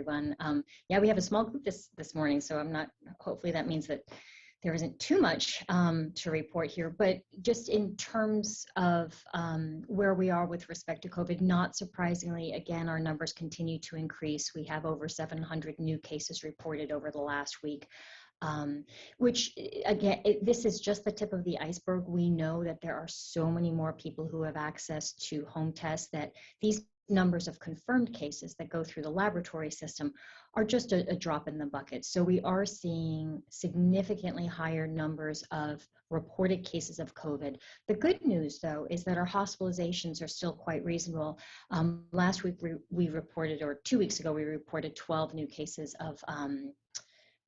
everyone. Yeah, we have a small group this morning, so hopefully that means that there isn't too much to report here, but just in terms of where we are with respect to COVID, not surprisingly, again, our numbers continue to increase. We have over 700 new cases reported over the last week. Which again, this is just the tip of the iceberg. We know that there are so many more people who have access to home tests that these numbers of confirmed cases that go through the laboratory system are just a drop in the bucket. So we are seeing significantly higher numbers of reported cases of COVID. The good news, though, is that our hospitalizations are still quite reasonable. Last week we reported, or 2 weeks ago, we reported 12 new cases of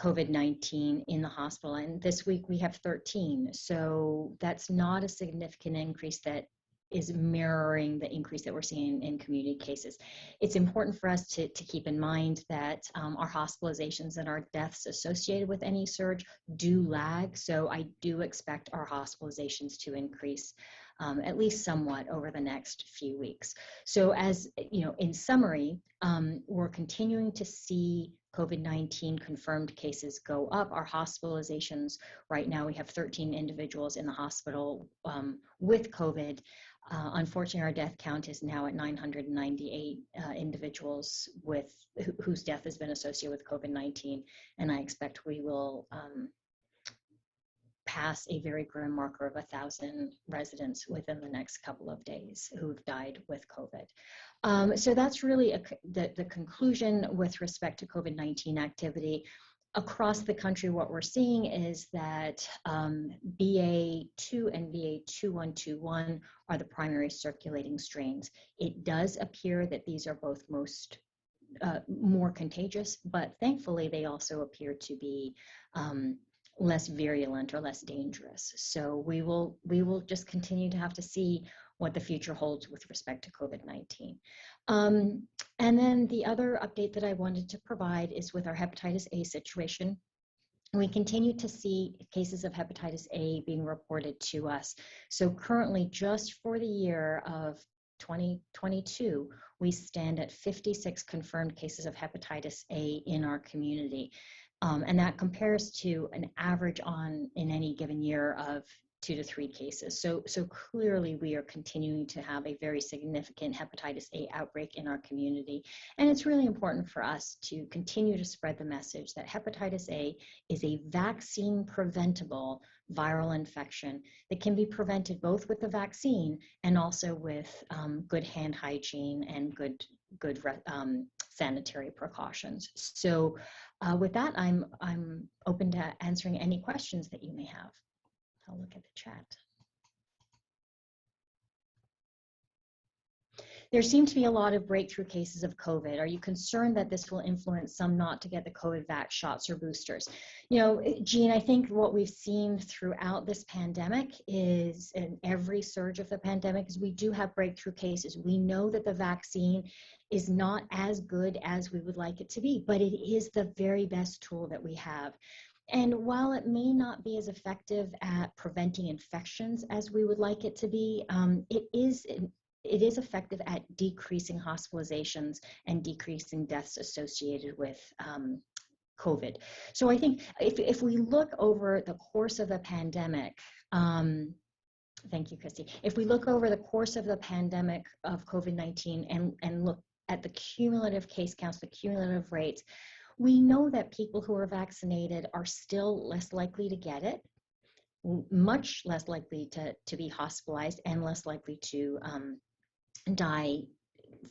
COVID-19 in the hospital, and this week we have 13. So that's not a significant increase that is mirroring the increase that we're seeing in community cases. It's important for us to keep in mind that our hospitalizations and our deaths associated with any surge do lag. So I do expect our hospitalizations to increase at least somewhat over the next few weeks. So as you know, in summary, we're continuing to see COVID-19 confirmed cases go up. Our hospitalizations, right now we have 13 individuals in the hospital with COVID. Unfortunately, our death count is now at 998 individuals whose death has been associated with COVID-19, and I expect we will pass a very grim marker of 1,000 residents within the next couple of days who've died with COVID. So that's really the conclusion with respect to COVID-19 activity. Across the country, what we're seeing is that BA2 and BA2121 are the primary circulating strains. It does appear that these are both more contagious, but thankfully they also appear to be less virulent or less dangerous. So we will just continue to have to see what the future holds with respect to COVID-19. And then the other update that I wanted to provide is with our hepatitis A situation. We continue to see cases of hepatitis A being reported to us. So currently, just for the year of 2022, we stand at 56 confirmed cases of hepatitis A in our community. And that compares to an average in any given year of 2 to 3 cases. So clearly we are continuing to have a very significant hepatitis A outbreak in our community. And it's really important for us to continue to spread the message that hepatitis A is a vaccine preventable viral infection that can be prevented both with the vaccine and also with good hand hygiene and good sanitary precautions. So with that, I'm open to answering any questions that you may have. I'll look at the chat. There seem to be a lot of breakthrough cases of COVID. Are you concerned that this will influence some not to get the COVID vax shots or boosters? You know, Jean, I think what we've seen throughout this pandemic is, in every surge of the pandemic, is we do have breakthrough cases. We know that the vaccine is not as good as we would like it to be, but it is the very best tool that we have. And while it may not be as effective at preventing infections as we would like it to be, it is effective at decreasing hospitalizations and decreasing deaths associated with COVID. So I think if we look over the course of the pandemic, thank you, Christy. If we look over the course of the pandemic of COVID-19 and look at the cumulative case counts, the cumulative rates, we know that people who are vaccinated are still less likely to get it, much less likely to be hospitalized, and less likely to die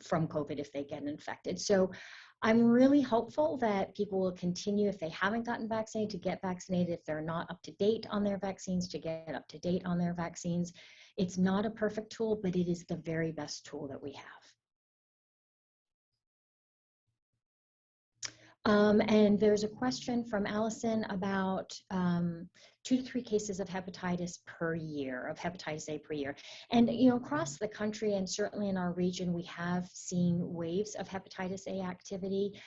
from COVID if they get infected. So I'm really hopeful that people will continue, if they haven't gotten vaccinated, to get vaccinated. If they're not up to date on their vaccines, to get up to date on their vaccines. It's not a perfect tool, but it is the very best tool that we have. And there's a question from Allison about 2 to 3 cases of hepatitis per year, of hepatitis A per year. And, you know, across the country and certainly in our region, we have seen waves of hepatitis A activity.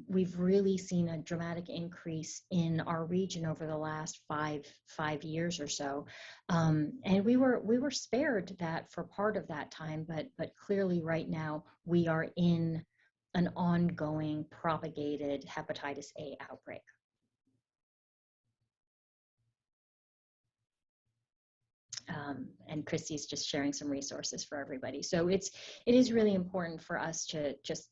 We've really seen a dramatic increase in our region over the last five years or so. And we were spared that for part of that time, but clearly right now we are in an ongoing propagated hepatitis A outbreak. And Christy's just sharing some resources for everybody. So it is really important for us to just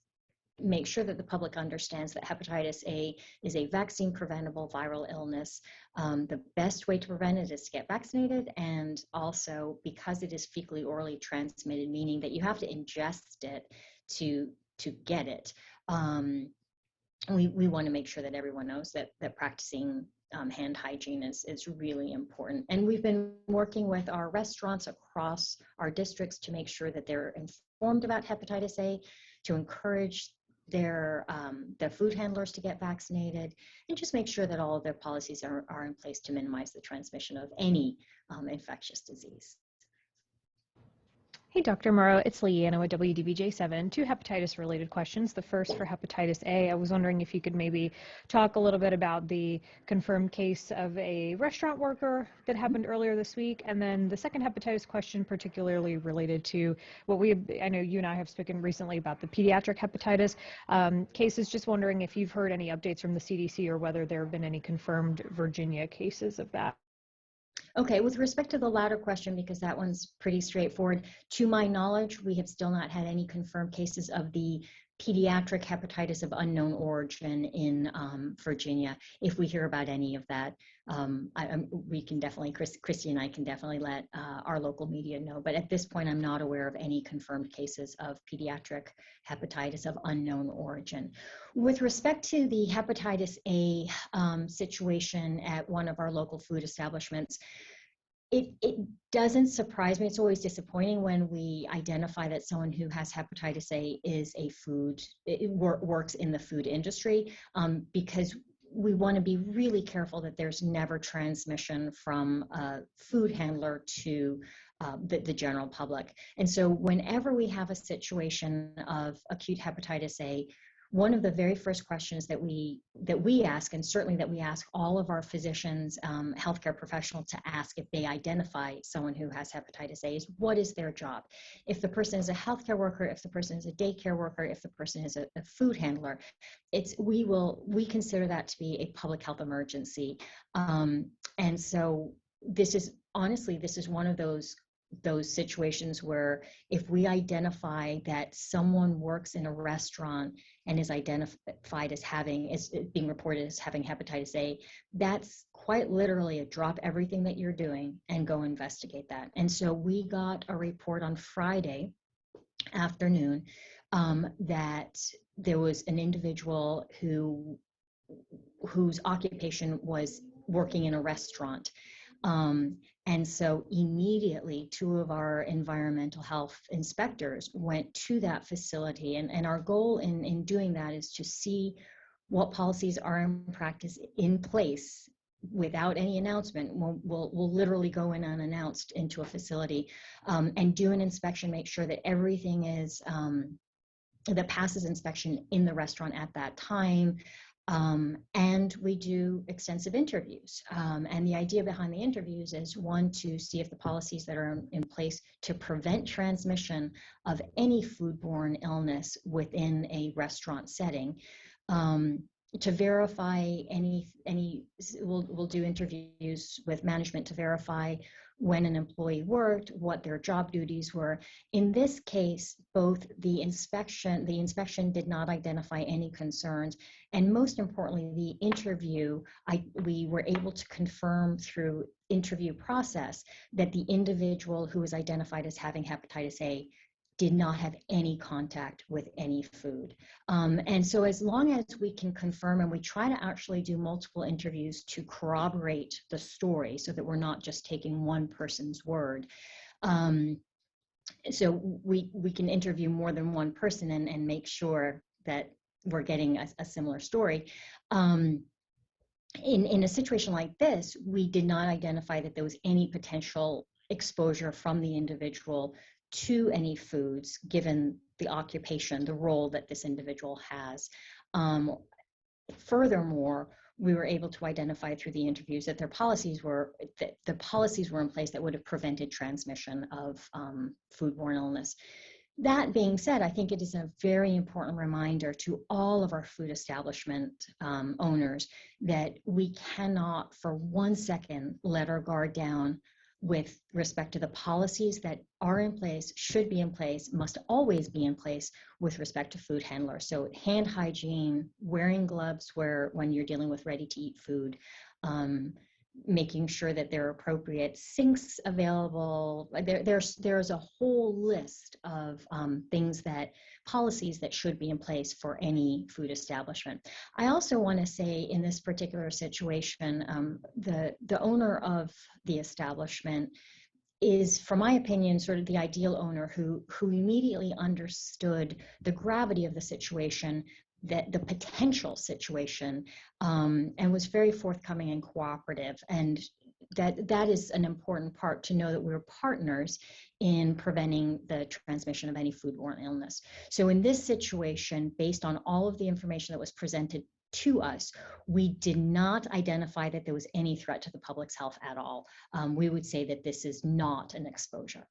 make sure that the public understands that hepatitis A is a vaccine preventable viral illness. The best way to prevent it is to get vaccinated, and also because it is fecally orally transmitted, meaning that you have to ingest it to get it. We want to make sure that everyone knows that practicing hand hygiene is really important. And we've been working with our restaurants across our districts to make sure that they're informed about hepatitis A, to encourage their food handlers to get vaccinated, and just make sure that all of their policies are in place to minimize the transmission of any infectious disease. Hey, Dr. Morrow, it's Leanna with WDBJ7. Two hepatitis-related questions. The first for hepatitis A, I was wondering if you could maybe talk a little bit about the confirmed case of a restaurant worker that happened earlier this week. And then the second hepatitis question, particularly related to I know you and I have spoken recently about the pediatric hepatitis cases. Just wondering if you've heard any updates from the CDC or whether there have been any confirmed Virginia cases of that. Okay, with respect to the latter question, because that one's pretty straightforward, to my knowledge, we have still not had any confirmed cases of the pediatric hepatitis of unknown origin in Virginia. If we hear about any of that, we can definitely, Christy and I can definitely let our local media know. But at this point, I'm not aware of any confirmed cases of pediatric hepatitis of unknown origin. With respect to the hepatitis A situation at one of our local food establishments, it doesn't surprise me. It's always disappointing when we identify that someone who has hepatitis A is works in the food industry, because we want to be really careful that there's never transmission from a food handler to the general public. And so whenever we have a situation of acute hepatitis A, one of the very first questions that we ask, and certainly that we ask all of our physicians, healthcare professionals to ask if they identify someone who has hepatitis A, is what is their job? If the person is a healthcare worker, if the person is a daycare worker, if the person is a food handler, we consider that to be a public health emergency. And so this is one of those situations where if we identify that someone works in a restaurant and is identified as being reported as having hepatitis A, that's quite literally a drop everything that you're doing and go investigate that. And so we got a report on Friday afternoon that there was an individual whose occupation was working in a restaurant. And so immediately, two of our environmental health inspectors went to that facility. And our goal in doing that is to see what policies are in practice in place without any announcement. We'll literally go in unannounced into a facility and do an inspection, make sure that everything is that passes inspection in the restaurant at that time. And we do extensive interviews. And the idea behind the interviews is, one, to see if the policies that are in place to prevent transmission of any foodborne illness within a restaurant setting, to verify we'll do interviews with management to verify when an employee worked, what their job duties were. In this case, both the inspection did not identify any concerns, and most importantly, the interview, we were able to confirm through interview process that the individual who was identified as having hepatitis A did not have any contact with any food. And so as long as we can confirm, and we try to actually do multiple interviews to corroborate the story so that we're not just taking one person's word. So we can interview more than one person and make sure that we're getting a similar story. In a situation like this, we did not identify that there was any potential exposure from the individual to any foods, given the occupation, the role that this individual has. Furthermore, we were able to identify through the interviews that the policies were in place that would have prevented transmission of foodborne illness. That being said, I think it is a very important reminder to all of our food establishment owners that we cannot for 1 second let our guard down with respect to the policies that are in place, should be in place, must always be in place with respect to food handlers. So hand hygiene, wearing gloves when you're dealing with ready to eat food, making sure that there are appropriate sinks available. There's a whole list of policies that should be in place for any food establishment. I also want to say in this particular situation, the owner of the establishment is, from my opinion, sort of the ideal owner who immediately understood the gravity of the situation, that the potential situation, and was very forthcoming and cooperative. And that is an important part, to know that we're partners in preventing the transmission of any foodborne illness. So in this situation, based on all of the information that was presented to us, we did not identify that there was any threat to the public's health at all. We would say that this is not an exposure.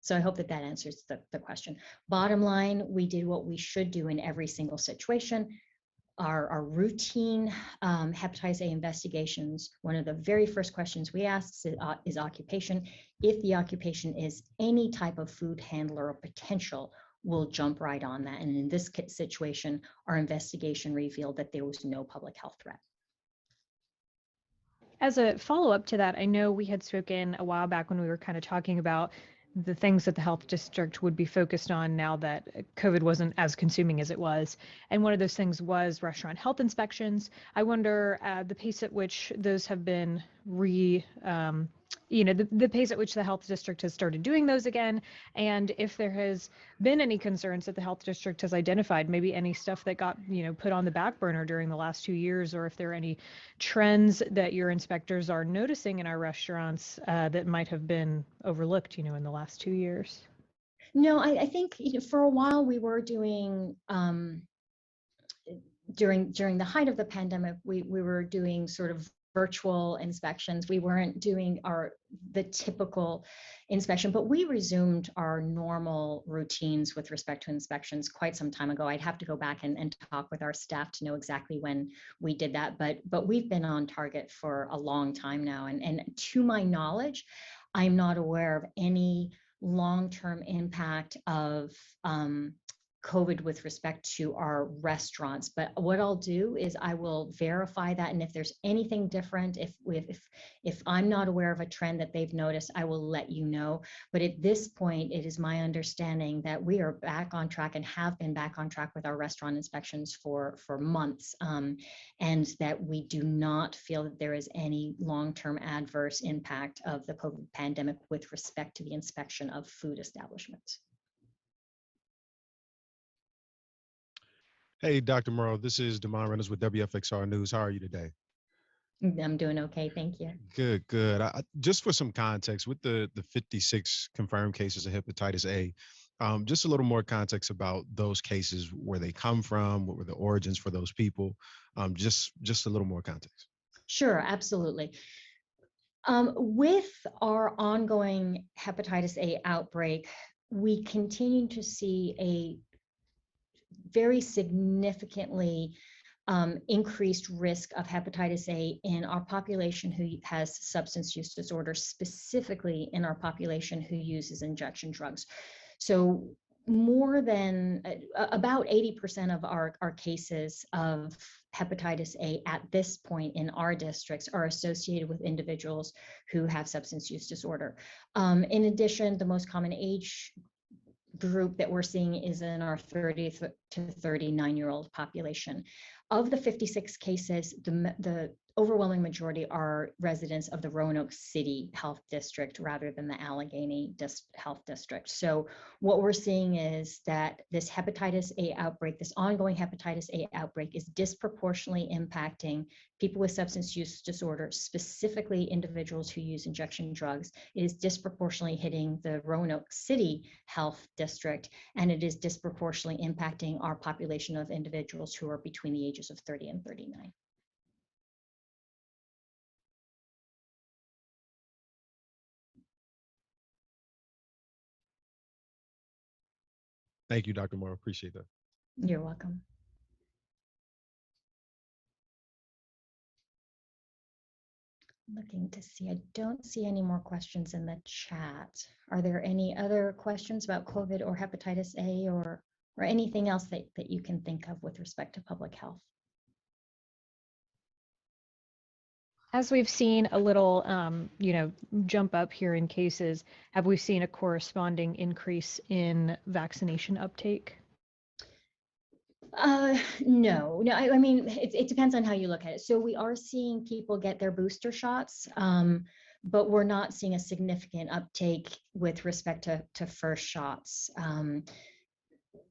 So I hope that answers the question. Bottom line, we did what we should do in every single situation. Our routine hepatitis A investigations, one of the very first questions we ask is occupation. If the occupation is any type of food handler or potential, we'll jump right on that. And in this situation, our investigation revealed that there was no public health threat. As a follow-up to that, I know we had spoken a while back when we were kind of talking about the things that the health district would be focused on now that COVID wasn't as consuming as it was. And one of those things was restaurant health inspections. I wonder the pace at which those have been the pace at which the health district has started doing those again, and if there has been any concerns that the health district has identified, maybe any stuff that got put on the back burner during the last 2 years, or if there are any trends that your inspectors are noticing in our restaurants that might have been overlooked in the last 2 years. No, I think for a while we were doing during the height of the pandemic, we were doing sort of virtual inspections. We weren't doing the typical inspection, but we resumed our normal routines with respect to inspections quite some time ago. I'd have to go back and talk with our staff to know exactly when we did that, but we've been on target for a long time now. And to my knowledge, I'm not aware of any long-term impact of COVID with respect to our restaurants. But what I'll do is I will verify that, and if there's anything different, if I'm not aware of a trend that they've noticed, I will let you know. But at this point, it is my understanding that we are back on track and have been back on track with our restaurant inspections for months, and that we do not feel that there is any long-term adverse impact of the COVID pandemic with respect to the inspection of food establishments. Hey, Dr. Morrow, this is Damon Reynolds with WFXR News. How are you today? I'm doing okay, thank you. Good, good. Just for some context, with the 56 confirmed cases of hepatitis A, just a little more context about those cases, where they come from, what were the origins for those people, just a little more context. Sure, absolutely. With our ongoing hepatitis A outbreak, we continue to see a very significantly increased risk of hepatitis A in our population who has substance use disorder, specifically in our population who uses injection drugs. So more than about 80% of our cases of hepatitis A at this point in our districts are associated with individuals who have substance use disorder. In addition, the most common age group that we're seeing is in our 30 to 39-year-old population. Of the 56 cases, the overwhelming majority are residents of the Roanoke City Health District rather than the Alleghany Health District. So what we're seeing is that this hepatitis A outbreak, this ongoing hepatitis A outbreak, is disproportionately impacting people with substance use disorder, specifically individuals who use injection drugs. It is disproportionately hitting the Roanoke City Health District, and it is disproportionately impacting our population of individuals who are between the ages of 30 and 39. Thank you, Dr. Morrow. Appreciate that. You're welcome. Looking to see, I don't see any more questions in the chat. Are there any other questions about COVID or hepatitis A or anything else that you can think of with respect to public health? As we've seen a little, jump up here in cases, have we seen a corresponding increase in vaccination uptake? No. I mean, it depends on how you look at it. So we are seeing people get their booster shots, but we're not seeing a significant uptake with respect to first shots.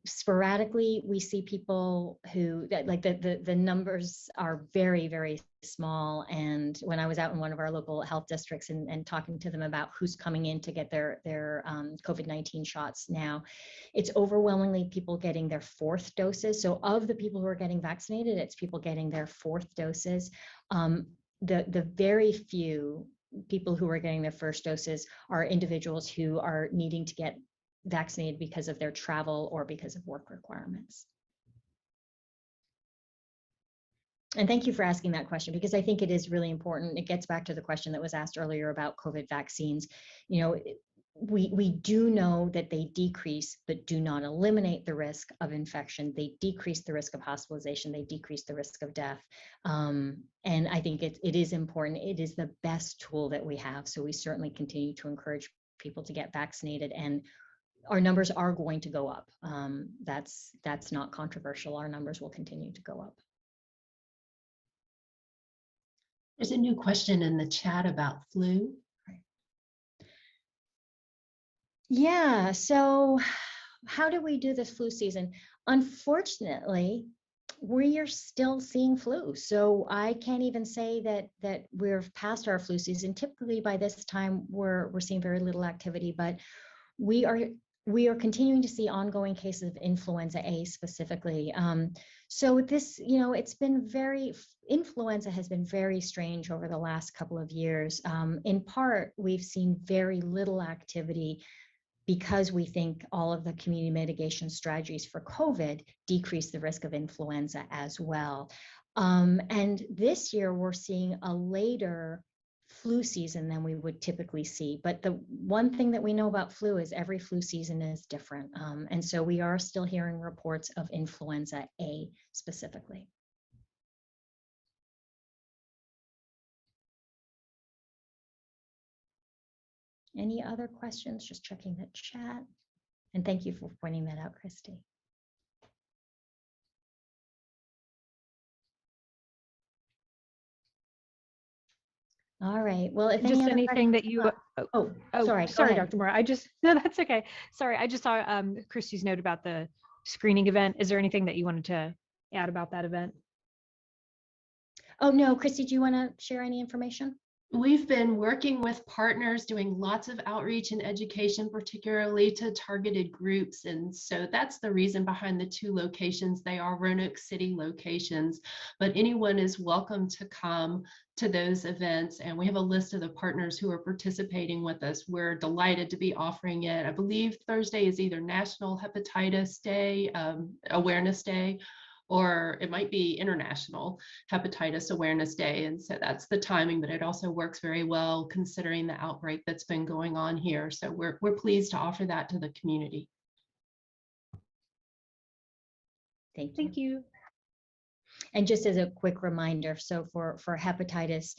Sporadically, we see people who like the numbers are very, very small. And when I was out in one of our local health districts and talking to them about who's coming in to get their COVID-19 shots now, it's overwhelmingly people getting their fourth doses. So of the people who are getting vaccinated, it's people getting their fourth doses. The very few people who are getting their first doses are individuals who are needing to get vaccinated because of their travel or because of work requirements. And thank you for asking that question, because I think it is really important. It gets back to the question that was asked earlier about COVID vaccines. You know, we do know that they decrease, but do not eliminate the risk of infection. They decrease the risk of hospitalization. They decrease the risk of death. And I think it is important. It is the best tool that we have. So we certainly continue to encourage people to get vaccinated, and our numbers are going to go up. That's not controversial. Our numbers will continue to go up. There's a new question in the chat about flu. Yeah, so how do we do this flu season? Unfortunately, we are still seeing flu. So I can't even say that we're past our flu season. Typically by this time we're seeing very little activity, but we are continuing to see ongoing cases of influenza A specifically. So this, it's been influenza has been very strange over the last couple of years. In part, we've seen very little activity because we think all of the community mitigation strategies for COVID decrease the risk of influenza as well. And this year we're seeing a later flu season than we would typically see. But the one thing that we know about flu is every flu season is different. And so we are still hearing reports of influenza A specifically. Any other questions? Just checking the chat. And thank you for pointing that out, Christy. All right. Well, if Just anything that you, sorry, Dr. Morrow. No, that's okay. Sorry, I just saw Christy's note about the screening event. Is there anything that you wanted to add about that event? Oh, no, Christy, do you want to share any information? We've been working with partners, doing lots of outreach and education, particularly to targeted groups. And so that's the reason behind the two locations. They are Roanoke City locations, but anyone is welcome to come to those events. And we have a list of the partners who are participating with us. We're delighted to be offering it. I believe Thursday is either National Hepatitis Day, Awareness Day, or it might be International Hepatitis Awareness Day. And so that's the timing, but it also works very well considering the outbreak that's been going on here. So we're pleased to offer that to the community. Thank you. And just as a quick reminder, so for hepatitis,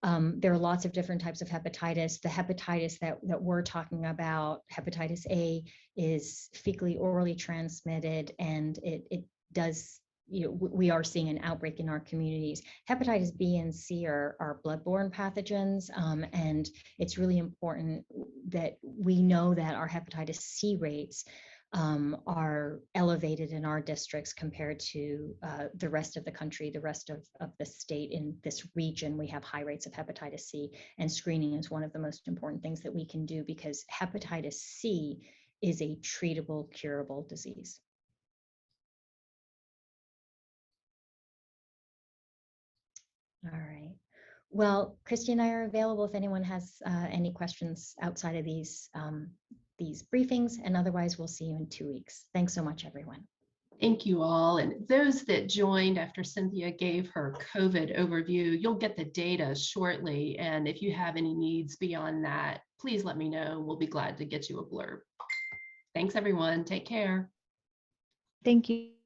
there are lots of different types of hepatitis. The hepatitis that we're talking about, hepatitis A, is fecally orally transmitted, and it does, we are seeing an outbreak in our communities. Hepatitis B and C are bloodborne pathogens, and it's really important that we know that our hepatitis C rates are elevated in our districts compared to the rest of the country, the rest of the state. In this region, we have high rates of hepatitis C, and screening is one of the most important things that we can do, because hepatitis C is a treatable, curable disease. All right. Well, Christy and I are available if anyone has any questions outside of these. these briefings, and otherwise we'll see you in 2 weeks. Thanks so much, everyone. Thank you all. And those that joined after Cynthia gave her COVID overview, you'll get the data shortly. And if you have any needs beyond that, please let me know. We'll be glad to get you a blurb. Thanks, everyone. Take care. Thank you.